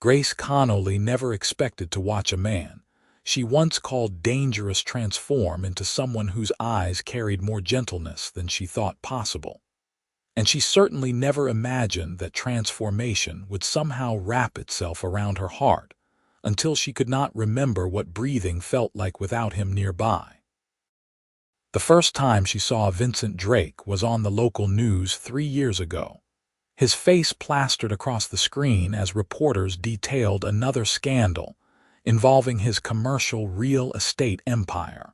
Grace Connolly never expected to watch a man she once called dangerous transform into someone whose eyes carried more gentleness than she thought possible. And she certainly never imagined that transformation would somehow wrap itself around her heart until she could not remember what breathing felt like without him nearby. The first time she saw Vincent Drake was on the local news 3 years ago. His face plastered across the screen as reporters detailed another scandal involving his commercial real estate empire.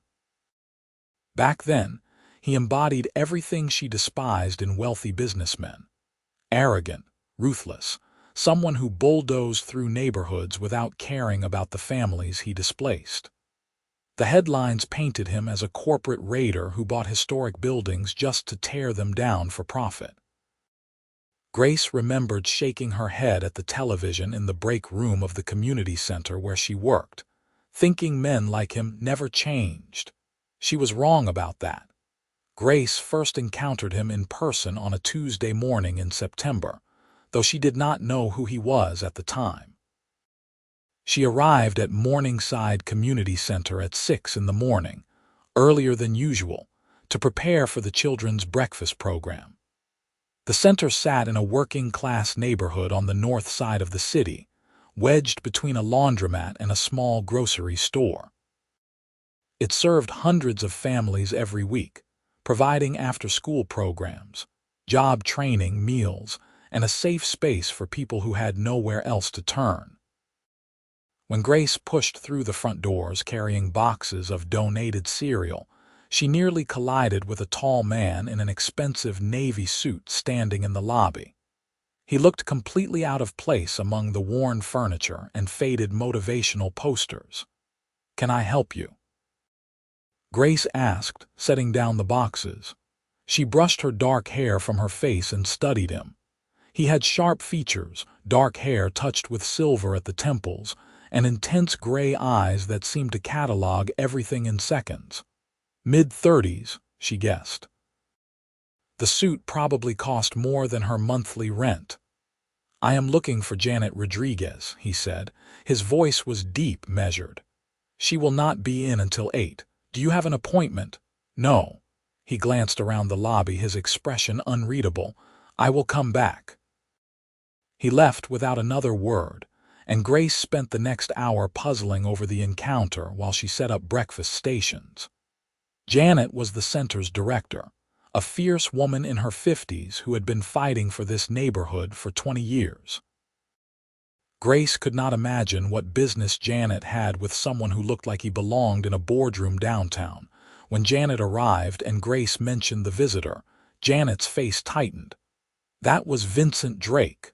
Back then, he embodied everything she despised in wealthy businessmen. Arrogant, ruthless, someone who bulldozed through neighborhoods without caring about the families he displaced. The headlines painted him as a corporate raider who bought historic buildings just to tear them down for profit. Grace remembered shaking her head at the television in the break room of the community center where she worked, thinking men like him never changed. She was wrong about that. Grace first encountered him in person on a Tuesday morning in September, though she did not know who he was at the time. She arrived at Morningside Community Center at 6 in the morning, earlier than usual, to prepare for the children's breakfast program. The center sat in a working-class neighborhood on the north side of the city, wedged between a laundromat and a small grocery store. It served hundreds of families every week, providing after-school programs, job training, meals, and a safe space for people who had nowhere else to turn. When Grace pushed through the front doors carrying boxes of donated cereal, she nearly collided with a tall man in an expensive navy suit standing in the lobby. He looked completely out of place among the worn furniture and faded motivational posters. "Can I help you?" Grace asked, setting down the boxes. She brushed her dark hair from her face and studied him. He had sharp features, dark hair touched with silver at the temples, and intense gray eyes that seemed to catalog everything in seconds. Mid-30s, she guessed. The suit probably cost more than her monthly rent. "I am looking for Janet Rodriguez," he said. His voice was deep, measured. "She will not be in until 8. Do you have an appointment?" "No." He glanced around the lobby, his expression unreadable. "I will come back." He left without another word, and Grace spent the next hour puzzling over the encounter while she set up breakfast stations. Janet was the center's director, a fierce woman in her 50s who had been fighting for this neighborhood for 20 years. Grace could not imagine what business Janet had with someone who looked like he belonged in a boardroom downtown. When Janet arrived and Grace mentioned the visitor, Janet's face tightened. That was Vincent Drake,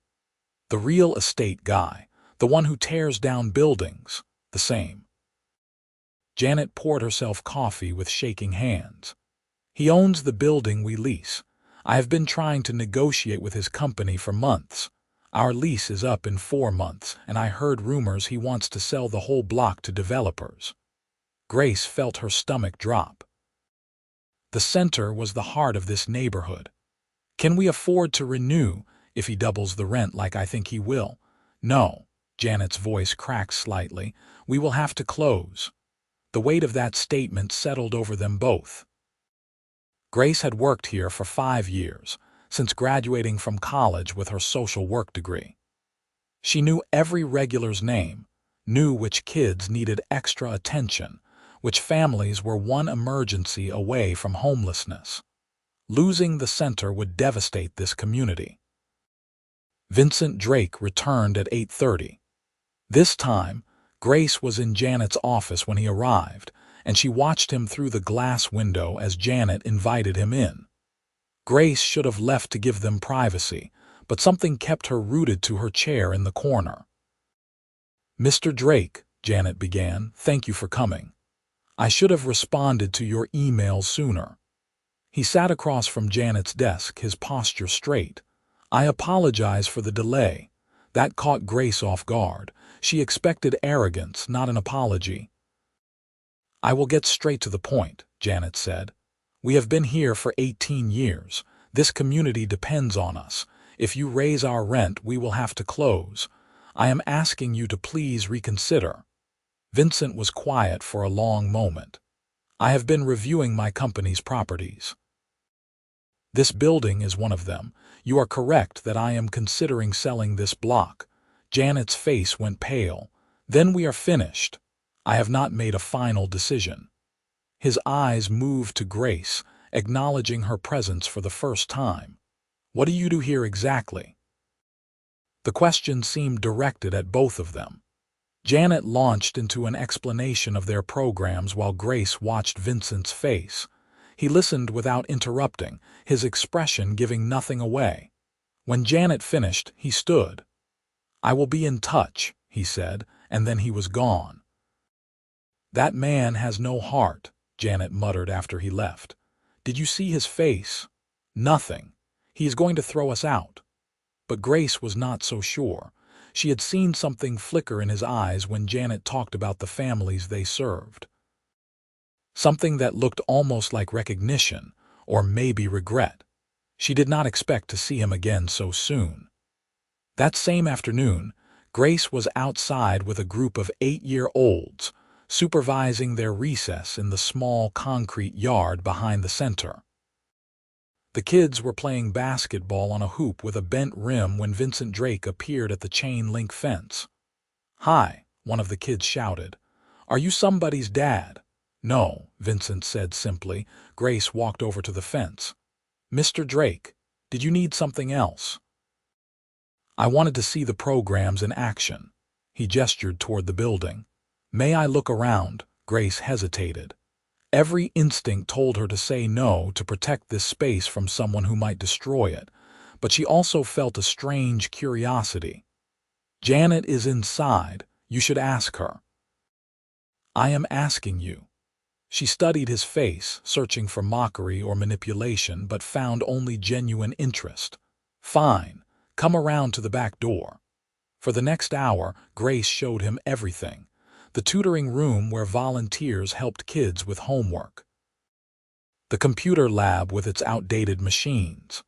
the real estate guy, the one who tears down buildings, the same. Janet poured herself coffee with shaking hands. "He owns the building we lease. I have been trying to negotiate with his company for months. Our lease is up in 4 months, and I heard rumors he wants to sell the whole block to developers." Grace felt her stomach drop. The center was the heart of this neighborhood. "Can we afford to renew if he doubles the rent like I think he will?" "No." Janet's voice cracked slightly. "We will have to close." The weight of that statement settled over them both. Grace had worked here for 5 years, since graduating from college with her social work degree. She knew every regular's name, knew which kids needed extra attention, which families were one emergency away from homelessness. Losing the center would devastate this community. Vincent Drake returned at 8:30. This time, Grace was in Janet's office when he arrived, and she watched him through the glass window as Janet invited him in. Grace should have left to give them privacy, but something kept her rooted to her chair in the corner. "Mr. Drake," Janet began, "thank you for coming. I should have responded to your emails sooner." He sat across from Janet's desk, his posture straight. "I apologize for the delay." That caught Grace off guard. She expected arrogance, not an apology. "I will get straight to the point," Janet said. "We have been here for 18 years. This community depends on us. If you raise our rent, we will have to close. I am asking you to please reconsider." Vincent was quiet for a long moment. "I have been reviewing my company's properties. This building is one of them. You are correct that I am considering selling this block." Janet's face went pale. "Then we are finished. I have not made a final decision." His eyes moved to Grace, acknowledging her presence for the first time. "What do you do here exactly?" The question seemed directed at both of them. Janet launched into an explanation of their programs while Grace watched Vincent's face. He listened without interrupting, his expression giving nothing away. When Janet finished, he stood. "I will be in touch," he said, and then he was gone. "That man has no heart," Janet muttered after he left. "Did you see his face?" "Nothing. He is going to throw us out." But Grace was not so sure. She had seen something flicker in his eyes when Janet talked about the families they served. Something that looked almost like recognition, or maybe regret. She did not expect to see him again so soon. That same afternoon, Grace was outside with a group of 8-year-olds, supervising their recess in the small concrete yard behind the center. The kids were playing basketball on a hoop with a bent rim when Vincent Drake appeared at the chain-link fence. "Hi," one of the kids shouted. "Are you somebody's dad?" "No," Vincent said simply. Grace walked over to the fence. "Mr. Drake, did you need something else?" "I wanted to see the programs in action." He gestured toward the building. "May I look around?" Grace hesitated. Every instinct told her to say no to protect this space from someone who might destroy it, but she also felt a strange curiosity. "Janet is inside. You should ask her." "I am asking you." She studied his face, searching for mockery or manipulation, but found only genuine interest. "Fine. Come around to the back door." For the next hour, Grace showed him everything. The tutoring room where volunteers helped kids with homework. The computer lab with its outdated machines.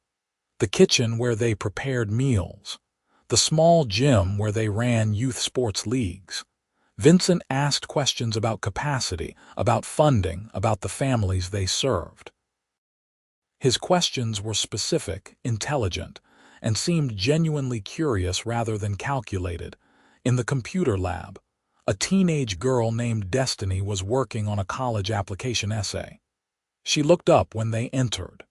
The kitchen where they prepared meals. The small gym where they ran youth sports leagues. Vincent asked questions about capacity, about funding, about the families they served. His questions were specific, intelligent, and seemed genuinely curious rather than calculated. In the computer lab, a teenage girl named Destiny was working on a college application essay. She looked up when they entered.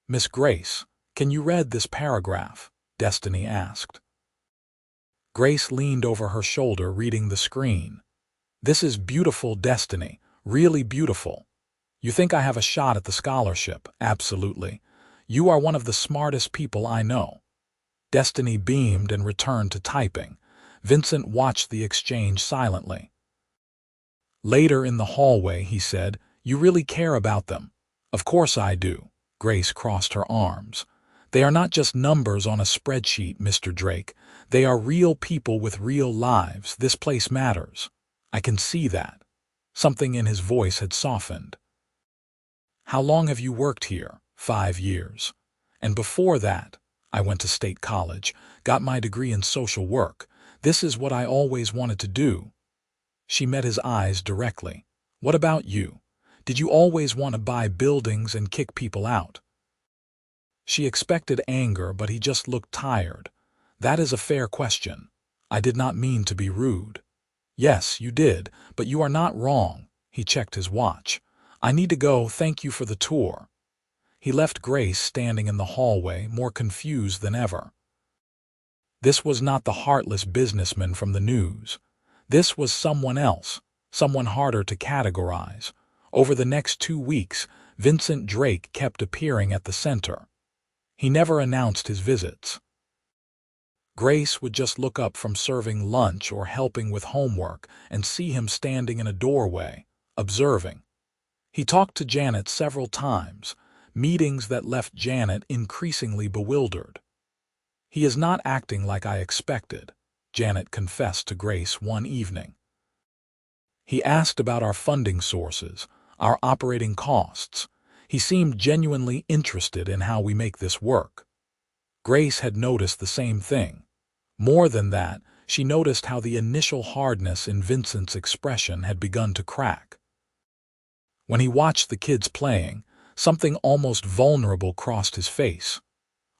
"Miss Grace, can you read this paragraph?" Destiny asked. Grace leaned over her shoulder, reading the screen. "This is beautiful, Destiny, really beautiful. You think I have a shot at the scholarship? Absolutely. You are one of the smartest people I know." Destiny beamed and returned to typing. Vincent watched the exchange silently. Later in the hallway, he said, "You really care about them." "Of course I do." Grace crossed her arms. "They are not just numbers on a spreadsheet, Mr. Drake. They are real people with real lives. This place matters. I can see that." Something in his voice had softened. "How long have you worked here?" 5 years. "And before that, I went to state college, got my degree in social work. This is what I always wanted to do." She met his eyes directly. "What about you? Did you always want to buy buildings and kick people out?" She expected anger, but he just looked tired. "That is a fair question. I did not mean to be rude." "Yes, you did, but you are not wrong." He checked his watch. "I need to go. Thank you for the tour." He left Grace standing in the hallway, more confused than ever. This was not the heartless businessman from the news. This was someone else, someone harder to categorize. Over the next 2 weeks, Vincent Drake kept appearing at the center. He never announced his visits. Grace would just look up from serving lunch or helping with homework and see him standing in a doorway, observing. He talked to Janet several times, meetings that left Janet increasingly bewildered. "He is not acting like I expected," Janet confessed to Grace one evening. "He asked about our funding sources, our operating costs. He seemed genuinely interested in how we make this work." Grace had noticed the same thing. More than that, she noticed how the initial hardness in Vincent's expression had begun to crack. When he watched the kids playing, something almost vulnerable crossed his face.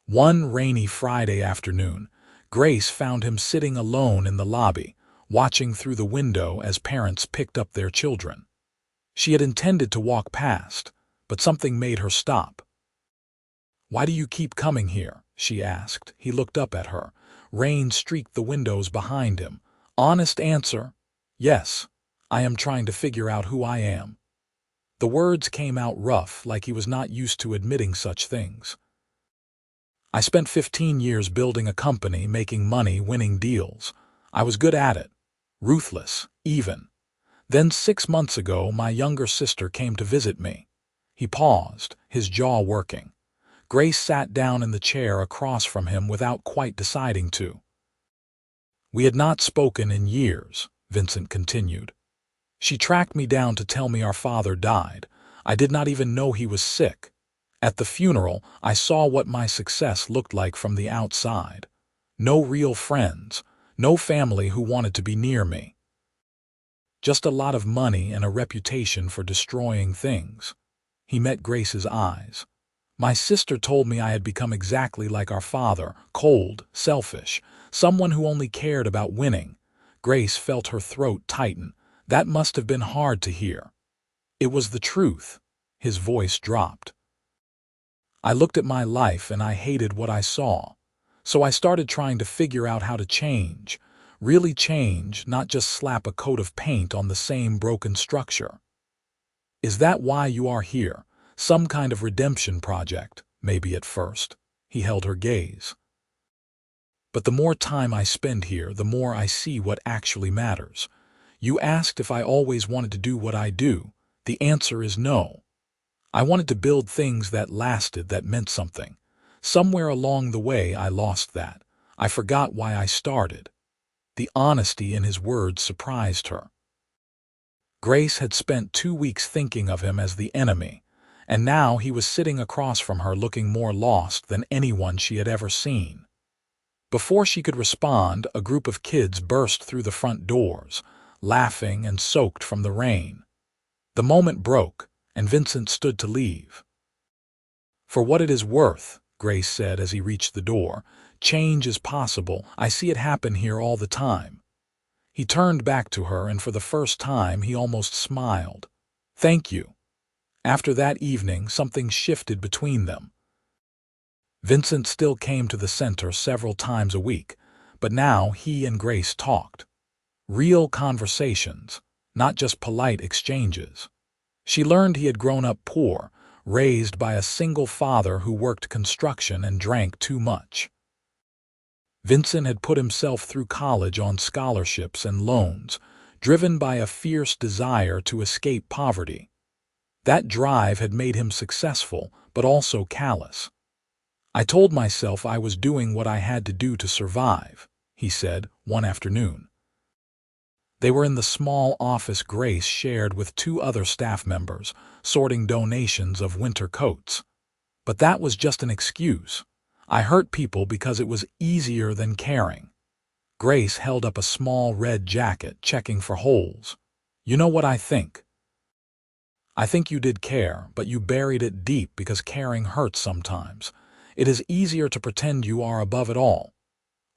One rainy Friday afternoon, Grace found him sitting alone in the lobby, watching through the window as parents picked up their children. She had intended to walk past, but something made her stop. "Why do you keep coming here?" she asked. He looked up at her. Rain streaked the windows behind him. "Honest answer, yes. I am trying to figure out who I am." The words came out rough, like he was not used to admitting such things. "I spent 15 years building a company, making money, winning deals. I was good at it. Ruthless, even. Then 6 months ago, my younger sister came to visit me." He paused, his jaw working. Grace sat down in the chair across from him without quite deciding to. "We had not spoken in years," Vincent continued. "She tracked me down to tell me our father died. I did not even know he was sick. At the funeral, I saw what my success looked like from the outside. No real friends, no family who wanted to be near me. Just a lot of money and a reputation for destroying things." He met Grace's eyes. "My sister told me I had become exactly like our father, cold, selfish, someone who only cared about winning." Grace felt her throat tighten. "That must have been hard to hear." "It was the truth." His voice dropped. "I looked at my life and I hated what I saw. So I started trying to figure out how to change. Really change, not just slap a coat of paint on the same broken structure." "Is that why you are here? Some kind of redemption project, maybe at first?" He held her gaze. "But the more time I spend here, the more I see what actually matters. You asked if I always wanted to do what I do. The answer is no. I wanted to build things that lasted, that meant something. Somewhere along the way I lost that. I forgot why I started." The honesty in his words surprised her. Grace had spent 2 weeks thinking of him as the enemy, and now he was sitting across from her looking more lost than anyone she had ever seen. Before she could respond, a group of kids burst through the front doors, laughing and soaked from the rain. The moment broke, and Vincent stood to leave. "For what it is worth," Grace said as he reached the door, "change is possible. I see it happen here all the time." He turned back to her, and for the first time he almost smiled. "Thank you." After that evening, something shifted between them. Vincent still came to the center several times a week, but now he and Grace talked. Real conversations, not just polite exchanges. She learned he had grown up poor, raised by a single father who worked construction and drank too much. Vincent had put himself through college on scholarships and loans, driven by a fierce desire to escape poverty. That drive had made him successful, but also callous. "I told myself I was doing what I had to do to survive," he said one afternoon. They were in the small office Grace shared with 2 other staff members, sorting donations of winter coats. "But that was just an excuse. I hurt people because it was easier than caring." Grace held up a small red jacket, checking for holes. "You know what I think? I think you did care, but you buried it deep because caring hurts sometimes. It is easier to pretend you are above it all.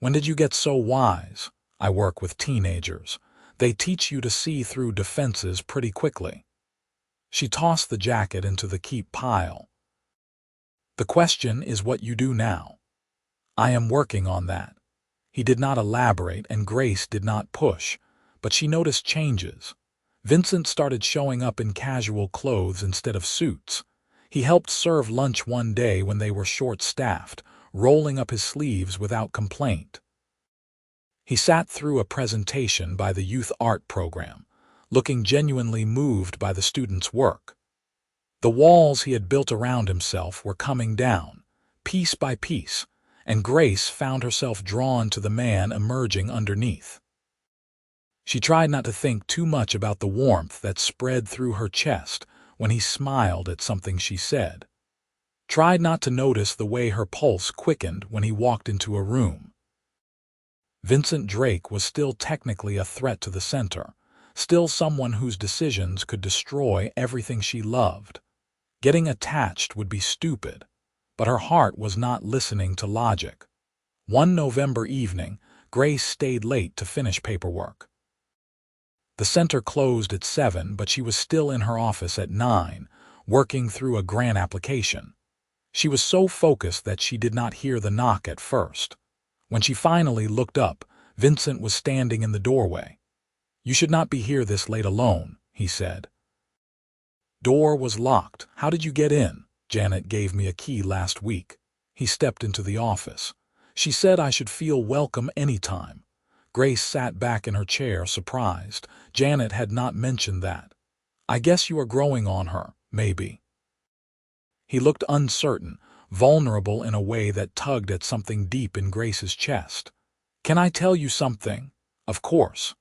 When did you get so wise?" "I work with teenagers. They teach you to see through defenses pretty quickly." She tossed the jacket into the keep pile. "The question is what you do now." "I am working on that." He did not elaborate, and Grace did not push, but she noticed changes. Vincent started showing up in casual clothes instead of suits. He helped serve lunch one day when they were short-staffed, rolling up his sleeves without complaint. He sat through a presentation by the youth art program, looking genuinely moved by the students' work. The walls he had built around himself were coming down, piece by piece, and Grace found herself drawn to the man emerging underneath. She tried not to think too much about the warmth that spread through her chest when he smiled at something she said. Tried not to notice the way her pulse quickened when he walked into a room. Vincent Drake was still technically a threat to the center, still someone whose decisions could destroy everything she loved. Getting attached would be stupid, but her heart was not listening to logic. One November evening, Grace stayed late to finish paperwork. The center closed at 7, but she was still in her office at 9, working through a grant application. She was so focused that she did not hear the knock at first. When she finally looked up, Vincent was standing in the doorway. "You should not be here this late alone," he said. "Door was locked. How did you get in?" "Janet gave me a key last week." He stepped into the office. "She said I should feel welcome anytime." Grace sat back in her chair, surprised. Janet had not mentioned that. "I guess you are growing on her, maybe." He looked uncertain, vulnerable in a way that tugged at something deep in Grace's chest. "Can I tell you something?" "Of course.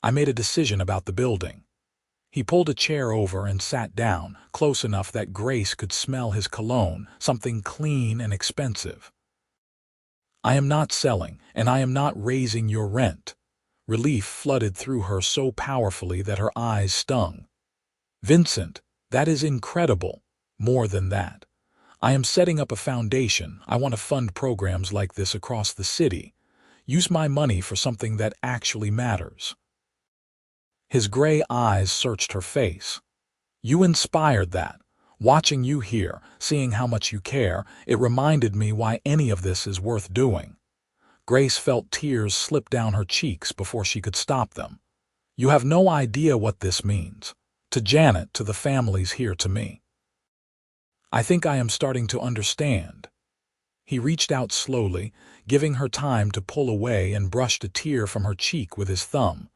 I made a decision about the building." He pulled a chair over and sat down, close enough that Grace could smell his cologne, something clean and expensive. "I am not selling, and I am not raising your rent." Relief flooded through her so powerfully that her eyes stung. "Vincent, that is incredible. More than that. I am setting up a foundation. I want to fund programs like this across the city. Use my money for something that actually matters." His gray eyes searched her face. "You inspired that. Watching you here, seeing how much you care, it reminded me why any of this is worth doing." Grace felt tears slip down her cheeks before she could stop them. "You have no idea what this means. To Janet, to the families here, to me. I think I am starting to understand." He reached out slowly, giving her time to pull away, and brushed a tear from her cheek with his thumb.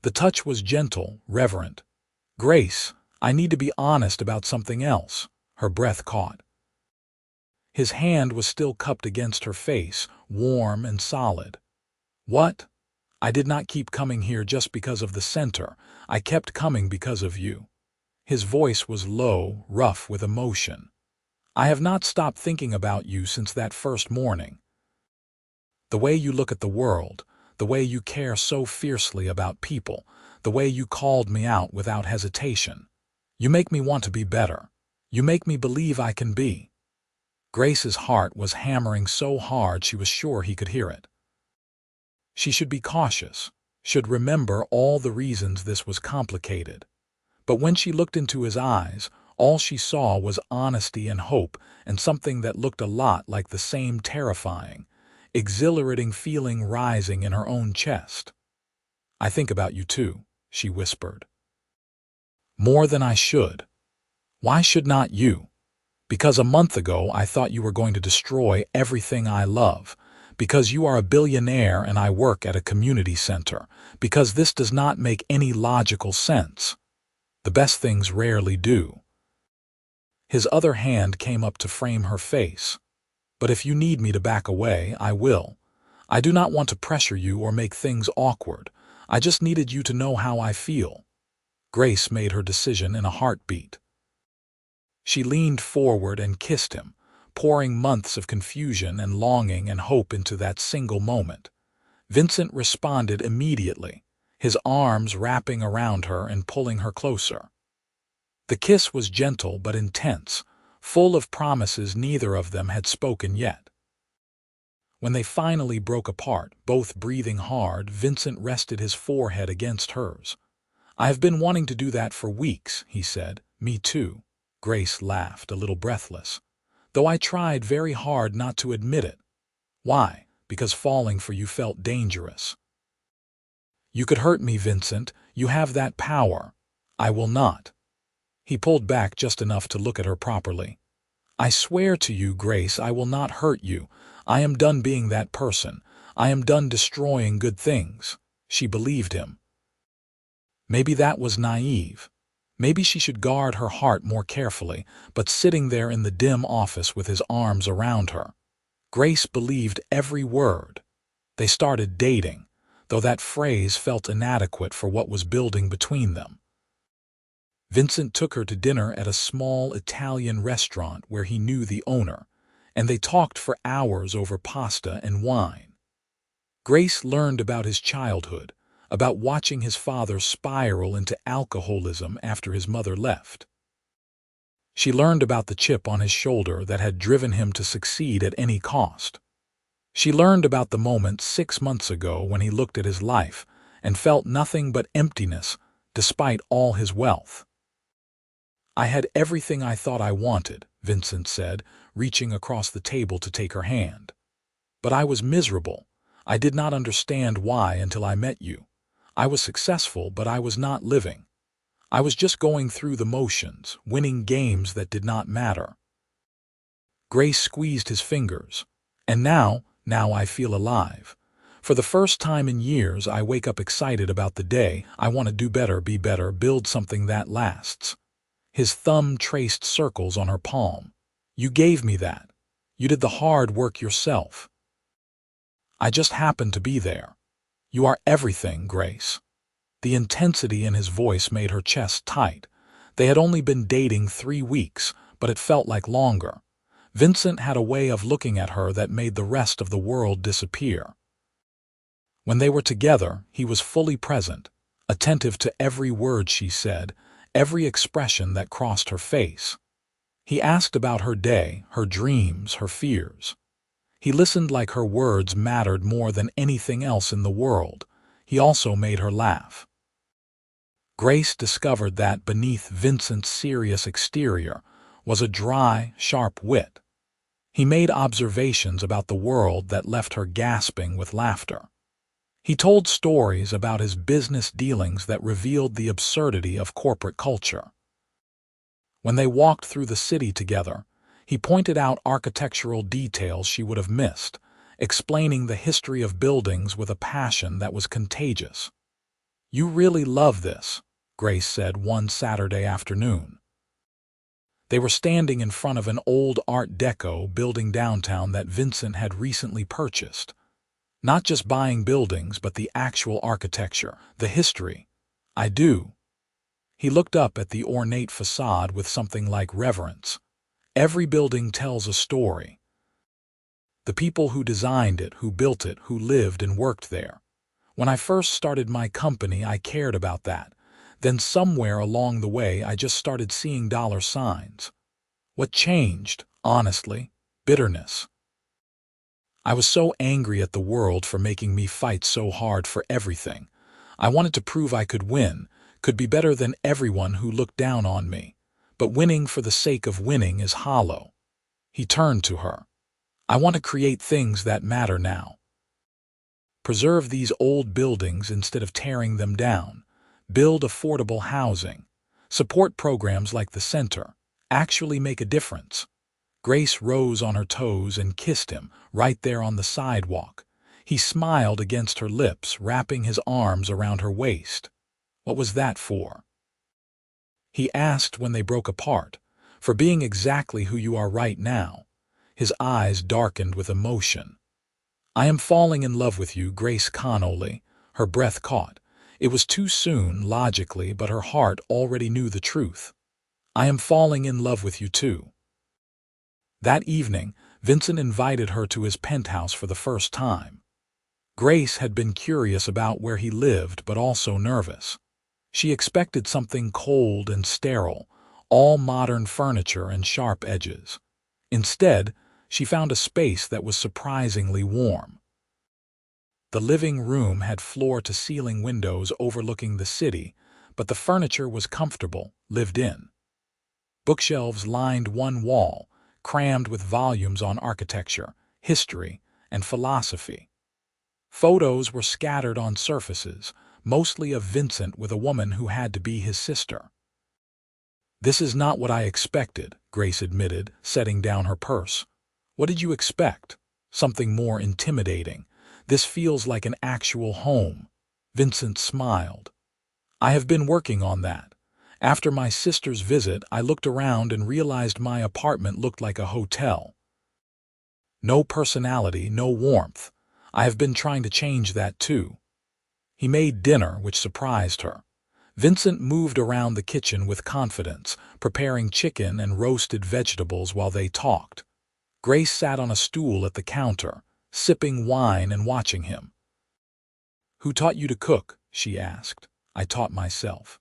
The touch was gentle, reverent. "Grace, I need to be honest about something else." Her breath caught. His hand was still cupped against her face, warm and solid. "What?" "I did not keep coming here just because of the center. I kept coming because of you." His voice was low, rough with emotion. "I have not stopped thinking about you since that first morning. The way you look at the world, the way you care so fiercely about people, the way you called me out without hesitation. You make me want to be better. You make me believe I can be." Grace's heart was hammering so hard she was sure he could hear it. She should be cautious, should remember all the reasons this was complicated. But when she looked into his eyes, all she saw was honesty and hope, and something that looked a lot like the same terrifying, exhilarating feeling rising in her own chest. "I think about you too," she whispered. "More than I should." "Why should not you?" "Because a month ago I thought you were going to destroy everything I love. Because you are a billionaire and I work at a community center. Because this does not make any logical sense. The best things rarely do." His other hand came up to frame her face. "But if you need me to back away, I will. I do not want to pressure you or make things awkward. I just needed you to know how I feel." Grace made her decision in a heartbeat. She leaned forward and kissed him, pouring months of confusion and longing and hope into that single moment. Vincent responded immediately, his arms wrapping around her and pulling her closer. The kiss was gentle but intense, full of promises neither of them had spoken yet. When they finally broke apart, both breathing hard, Vincent rested his forehead against hers. "I have been wanting to do that for weeks," he said. "Me too." Grace laughed, a little breathless. "Though I tried very hard not to admit it." "Why?" "Because falling for you felt dangerous." "You could hurt me, Vincent. You have that power." "I will not." He pulled back just enough to look at her properly. "I swear to you, Grace, I will not hurt you. I am done being that person. I am done destroying good things." She believed him. Maybe that was naive. Maybe she should guard her heart more carefully, but sitting there in the dim office with his arms around her, Grace believed every word. They started dating, though that phrase felt inadequate for what was building between them. Vincent took her to dinner at a small Italian restaurant where he knew the owner, and they talked for hours over pasta and wine. Grace learned about his childhood, about watching his father spiral into alcoholism after his mother left. She learned about the chip on his shoulder that had driven him to succeed at any cost. She learned about the moment 6 months ago when he looked at his life and felt nothing but emptiness despite all his wealth. "I had everything I thought I wanted," Vincent said, reaching across the table to take her hand. "But I was miserable. I did not understand why until I met you. I was successful, but I was not living. I was just going through the motions, winning games that did not matter." Grace squeezed his fingers. "And now I feel alive. For the first time in years, I wake up excited about the day. I want to do better, be better, build something that lasts." His thumb traced circles on her palm. "You gave me that. You did the hard work yourself. I just happened to be there. You are everything, Grace." The intensity in his voice made her chest tight. They had only been dating 3 weeks, but it felt like longer. Vincent had a way of looking at her that made the rest of the world disappear. When they were together, he was fully present, attentive to every word she said, every expression that crossed her face. He asked about her day, her dreams, her fears. He listened like her words mattered more than anything else in the world. He also made her laugh. Grace discovered that beneath Vincent's serious exterior was a dry, sharp wit. He made observations about the world that left her gasping with laughter. He told stories about his business dealings that revealed the absurdity of corporate culture. When they walked through the city together, he pointed out architectural details she would have missed, explaining the history of buildings with a passion that was contagious. "You really love this," Grace said one Saturday afternoon. They were standing in front of an old Art Deco building downtown that Vincent had recently purchased. Not just buying buildings, but the actual architecture, the history. "I do." He looked up at the ornate facade with something like reverence. "Every building tells a story. The people who designed it, who built it, who lived and worked there. When I first started my company, I cared about that. Then somewhere along the way, I just started seeing dollar signs. What changed, honestly? Bitterness. I was so angry at the world for making me fight so hard for everything. I wanted to prove I could win, could be better than everyone who looked down on me. But winning for the sake of winning is hollow." He turned to her. "I want to create things that matter now. Preserve these old buildings instead of tearing them down. Build affordable housing. Support programs like the center. Actually make a difference." Grace rose on her toes and kissed him, right there on the sidewalk. He smiled against her lips, wrapping his arms around her waist. "What was that for?" he asked when they broke apart. "For being exactly who you are right now." His eyes darkened with emotion. "I am falling in love with you, Grace Connolly." Her breath caught. It was too soon, logically, but her heart already knew the truth. "I am falling in love with you too." That evening, Vincent invited her to his penthouse for the first time. Grace had been curious about where he lived, but also nervous. She expected something cold and sterile, all modern furniture and sharp edges. Instead, she found a space that was surprisingly warm. The living room had floor-to-ceiling windows overlooking the city, but the furniture was comfortable, lived in. Bookshelves lined one wall, crammed with volumes on architecture, history, and philosophy. Photos were scattered on surfaces, mostly of Vincent with a woman who had to be his sister. "This is not what I expected," Grace admitted, setting down her purse. "What did you expect? Something more intimidating. This feels like an actual home." Vincent smiled. "I have been working on that. After my sister's visit, I looked around and realized my apartment looked like a hotel. No personality, no warmth. I have been trying to change that too." He made dinner, which surprised her. Vincent moved around the kitchen with confidence, preparing chicken and roasted vegetables while they talked. Grace sat on a stool at the counter, sipping wine and watching him. "Who taught you to cook?" she asked. "I taught myself.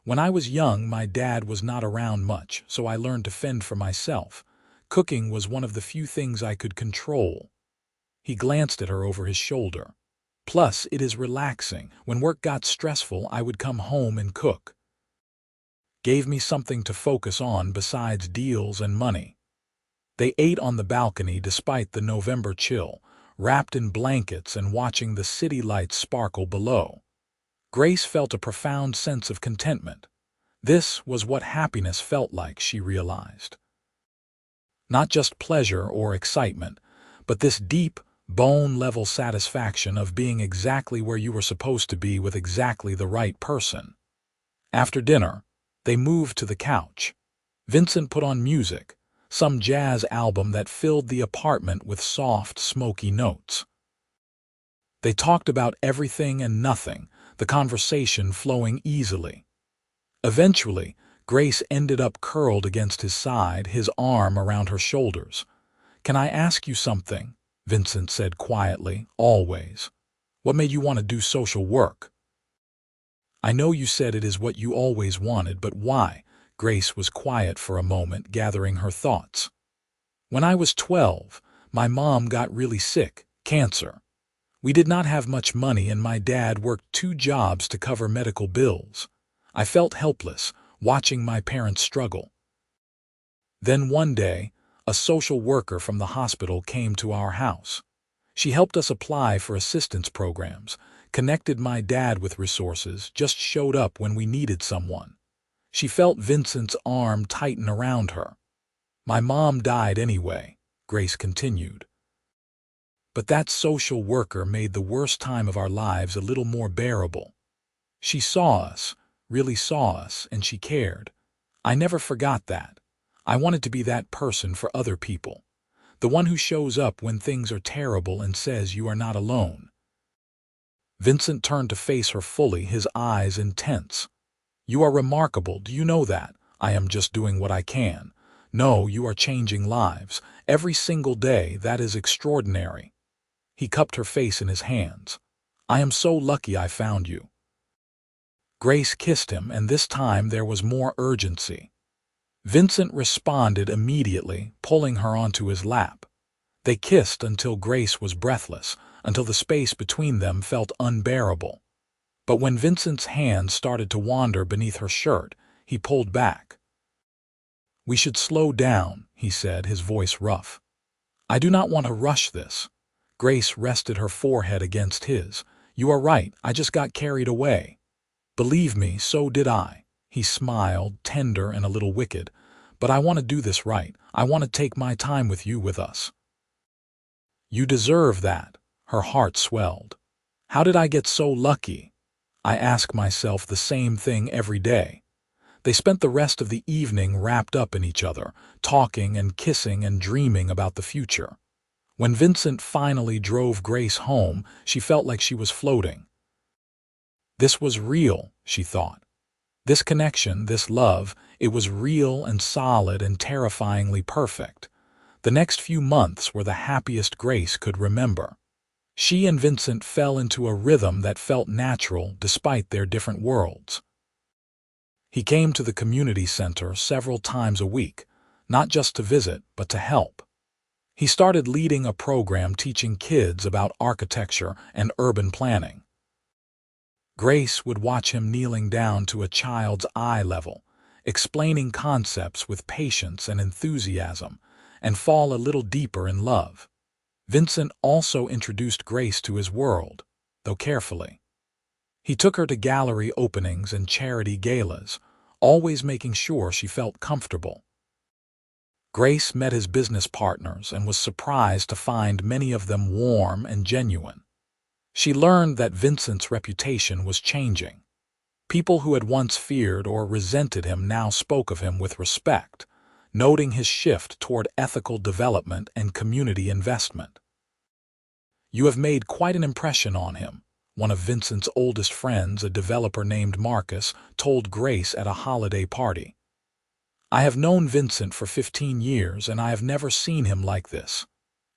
When I was young, my dad was not around much, so I learned to fend for myself. Cooking was one of the few things I could control." He glanced at her over his shoulder. "Plus, it is relaxing. When work got stressful, I would come home and cook. Gave me something to focus on besides deals and money." They ate on the balcony despite the November chill, wrapped in blankets and watching the city lights sparkle below. Grace felt a profound sense of contentment. This was what happiness felt like, she realized. Not just pleasure or excitement, but this deep, bone-level satisfaction of being exactly where you were supposed to be with exactly the right person. After dinner, they moved to the couch. Vincent put on music, some jazz album that filled the apartment with soft, smoky notes. They talked about everything and nothing, the conversation flowing easily. Eventually, Grace ended up curled against his side, his arm around her shoulders. "Can I ask you something?" Vincent said quietly, "Always. What made you want to do social work?" "I know you said it is what you always wanted, but why?" Grace was quiet for a moment, gathering her thoughts. "When I was 12, my mom got really sick, cancer. We did not have much money and my dad worked 2 jobs to cover medical bills. I felt helpless, watching my parents struggle. Then one day, a social worker from the hospital came to our house. She helped us apply for assistance programs, connected my dad with resources, just showed up when we needed someone." She felt Vincent's arm tighten around her. "My mom died anyway," Grace continued. "But that social worker made the worst time of our lives a little more bearable. She saw us, really saw us, and she cared. I never forgot that. I wanted to be that person for other people. The one who shows up when things are terrible and says you are not alone." Vincent turned to face her fully, his eyes intense. "You are remarkable, do you know that? I am just doing what I can. No, you are changing lives. Every single day, that is extraordinary." He cupped her face in his hands. "I am so lucky I found you." Grace kissed him, and this time there was more urgency. Vincent responded immediately, pulling her onto his lap. They kissed until Grace was breathless, until the space between them felt unbearable. But when Vincent's hands started to wander beneath her shirt, he pulled back. "We should slow down," he said, his voice rough. "I do not want to rush this." Grace rested her forehead against his. "You are right, I just got carried away." "Believe me, so did I." He smiled, tender and a little wicked. "But I want to do this right. I want to take my time with you, with us." "You deserve that." Her heart swelled. "How did I get so lucky?" "I ask myself the same thing every day." They spent the rest of the evening wrapped up in each other, talking and kissing and dreaming about the future. When Vincent finally drove Grace home, she felt like she was floating. This was real, she thought. This connection, this love, it was real and solid and terrifyingly perfect. The next few months were the happiest Grace could remember. She and Vincent fell into a rhythm that felt natural despite their different worlds. He came to the community center several times a week, not just to visit, but to help. He started leading a program teaching kids about architecture and urban planning. Grace would watch him kneeling down to a child's eye level, explaining concepts with patience and enthusiasm, and fall a little deeper in love. Vincent also introduced Grace to his world, though carefully. He took her to gallery openings and charity galas, always making sure she felt comfortable. Grace met his business partners and was surprised to find many of them warm and genuine. She learned that Vincent's reputation was changing. People who had once feared or resented him now spoke of him with respect, noting his shift toward ethical development and community investment. "You have made quite an impression on him," one of Vincent's oldest friends, a developer named Marcus, told Grace at a holiday party. "I have known Vincent for 15 years and I have never seen him like this.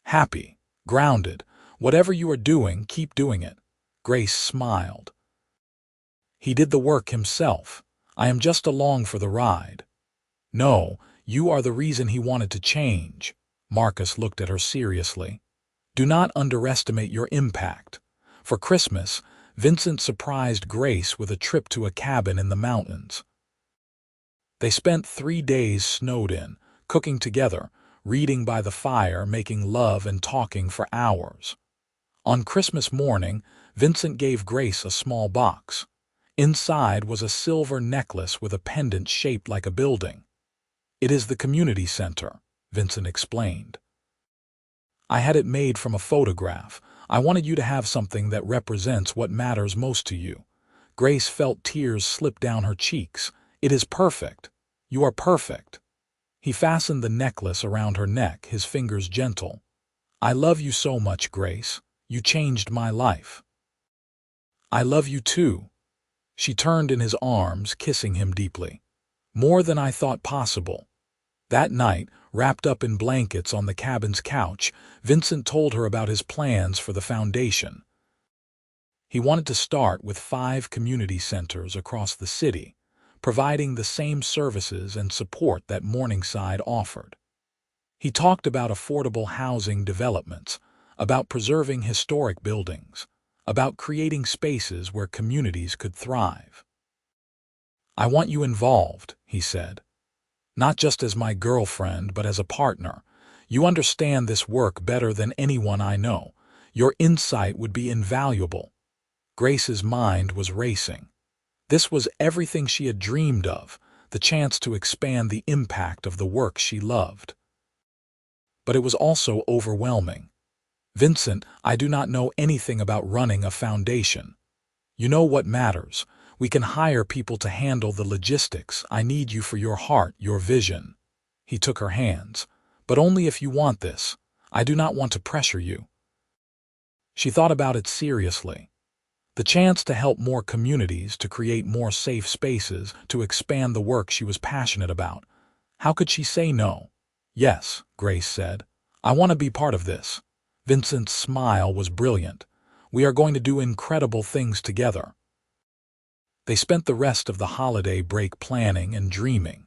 Happy, grounded, whatever you are doing, keep doing it." Grace smiled. He did the work himself. I am just along for the ride. No, you are the reason he wanted to change. Marcus looked at her seriously. Do not underestimate your impact. For Christmas, Vincent surprised Grace with a trip to a cabin in the mountains. They spent 3 days snowed in, cooking together, reading by the fire, making love and talking for hours. On Christmas morning, Vincent gave Grace a small box. Inside was a silver necklace with a pendant shaped like a building. It is the community center, Vincent explained. I had it made from a photograph. I wanted you to have something that represents what matters most to you. Grace felt tears slip down her cheeks. It is perfect. You are perfect. He fastened the necklace around her neck, his fingers gentle. I love you so much, Grace. You changed my life. I love you too. She turned in his arms, kissing him deeply. More than I thought possible. That night, wrapped up in blankets on the cabin's couch, Vincent told her about his plans for the foundation. He wanted to start with 5 community centers across the city, providing the same services and support that Morningside offered. He talked about affordable housing developments, about preserving historic buildings, about creating spaces where communities could thrive. I want you involved, he said. Not just as my girlfriend, but as a partner. You understand this work better than anyone I know. Your insight would be invaluable. Grace's mind was racing. This was everything she had dreamed of, the chance to expand the impact of the work she loved. But it was also overwhelming. Vincent, I do not know anything about running a foundation. You know what matters. We can hire people to handle the logistics. I need you for your heart, your vision. He took her hands. But only if you want this. I do not want to pressure you. She thought about it seriously. The chance to help more communities, to create more safe spaces, to expand the work she was passionate about. How could she say no? Yes, Grace said. I want to be part of this. Vincent's smile was brilliant. We are going to do incredible things together. They spent the rest of the holiday break planning and dreaming.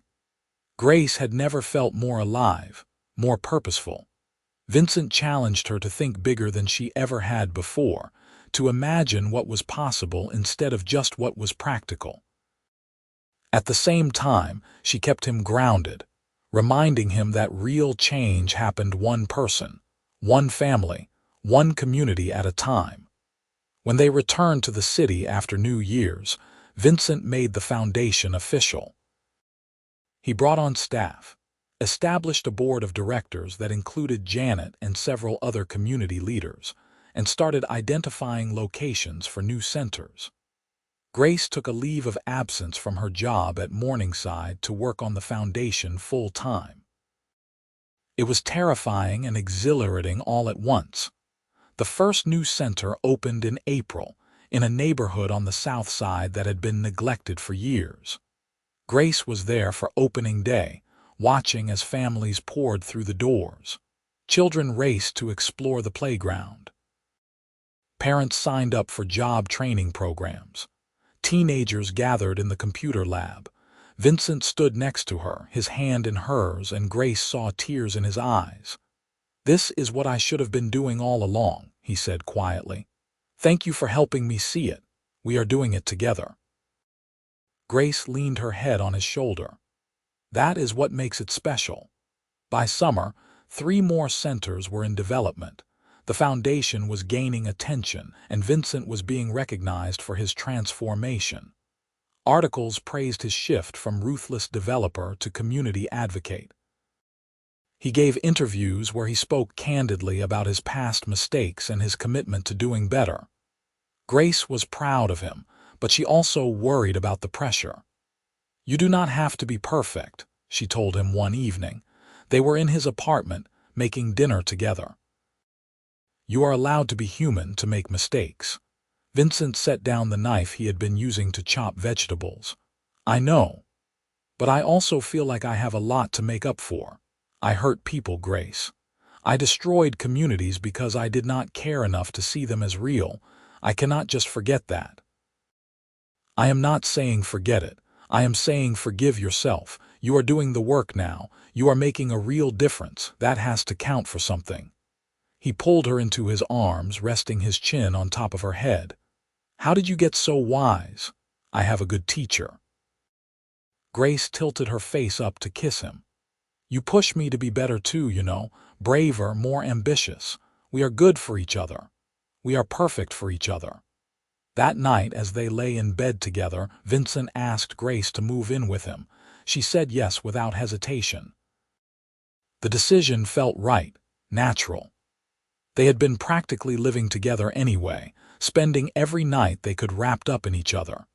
Grace had never felt more alive, more purposeful. Vincent challenged her to think bigger than she ever had before, to imagine what was possible instead of just what was practical. At the same time, she kept him grounded, reminding him that real change happened one person, one family, one community at a time. When they returned to the city after New Year's, Vincent made the foundation official. He brought on staff, established a board of directors that included Janet and several other community leaders, and started identifying locations for new centers. Grace took a leave of absence from her job at Morningside to work on the foundation full-time. It was terrifying and exhilarating all at once. The first new center opened in April, in a neighborhood on the south side that had been neglected for years. Grace was there for opening day, watching as families poured through the doors. Children raced to explore the playground. Parents signed up for job training programs. Teenagers gathered in the computer lab. Vincent stood next to her, his hand in hers, and Grace saw tears in his eyes. This is what I should have been doing all along, he said quietly. Thank you for helping me see it. We are doing it together. Grace leaned her head on his shoulder. That is what makes it special. By summer, 3 more centers were in development. The foundation was gaining attention, and Vincent was being recognized for his transformation. Articles praised his shift from ruthless developer to community advocate. He gave interviews where he spoke candidly about his past mistakes and his commitment to doing better. Grace was proud of him, but she also worried about the pressure. You do not have to be perfect, she told him one evening. They were in his apartment, making dinner together. You are allowed to be human, to make mistakes. Vincent set down the knife he had been using to chop vegetables. I know. But I also feel like I have a lot to make up for. I hurt people, Grace. I destroyed communities because I did not care enough to see them as real. I cannot just forget that. I am not saying forget it. I am saying forgive yourself. You are doing the work now. You are making a real difference. That has to count for something. He pulled her into his arms, resting his chin on top of her head. How did you get so wise? I have a good teacher. Grace tilted her face up to kiss him. You push me to be better too, you know, braver, more ambitious. We are good for each other. We are perfect for each other. That night, as they lay in bed together, Vincent asked Grace to move in with him. She said yes without hesitation. The decision felt right, natural. They had been practically living together anyway, spending every night they could wrapped up in each other.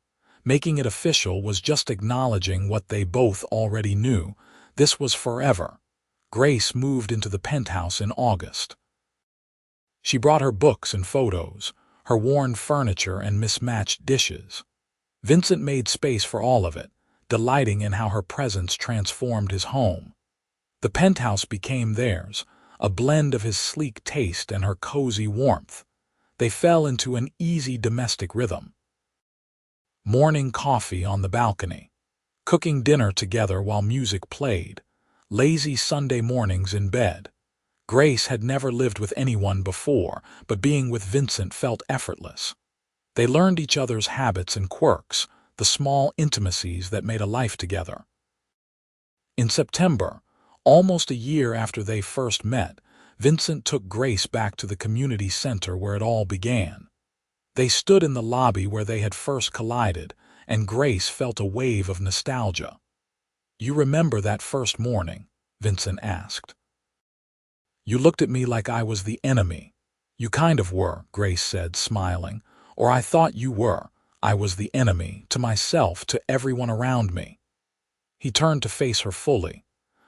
Making it official was just acknowledging what they both already knew. This was forever. Grace moved into the penthouse in August. She brought her books and photos, her worn furniture and mismatched dishes. Vincent made space for all of it, delighting in how her presence transformed his home. The penthouse became theirs, a blend of his sleek taste and her cozy warmth. They fell into an easy domestic rhythm. Morning coffee on the balcony, cooking dinner together while music played, lazy Sunday mornings in bed. Grace had never lived with anyone before, but being with Vincent felt effortless. They learned each other's habits and quirks, the small intimacies that made a life together. In September, almost a year after they first met, Vincent took Grace back to the community center where it all began. They stood in the lobby where they had first collided, and Grace felt a wave of nostalgia. You remember that first morning? Vincent asked. You looked at me like I was the enemy. You kind of were, Grace said, smiling. Or I thought you were. I was the enemy, to myself, to everyone around me. He turned to face her fully.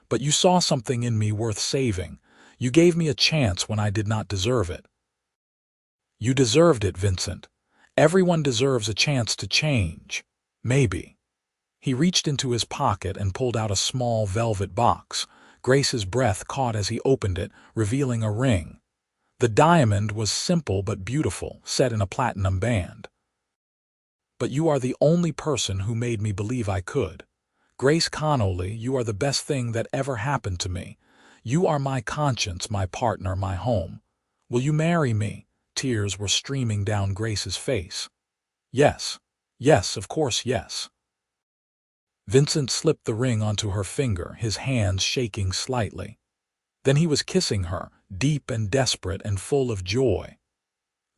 But you saw something in me worth saving. You gave me a chance when I did not deserve it. You deserved it, Vincent. Everyone deserves a chance to change. Maybe. He reached into his pocket and pulled out a small velvet box. Grace's breath caught as he opened it, revealing a ring. The diamond was simple but beautiful, set in a platinum band. But you are the only person who made me believe I could. Grace Connolly, you are the best thing that ever happened to me. You are my conscience, my partner, my home. Will you marry me? Tears were streaming down Grace's face. Yes. Yes, of course, yes. Vincent slipped the ring onto her finger, his hands shaking slightly. Then he was kissing her, deep and desperate and full of joy.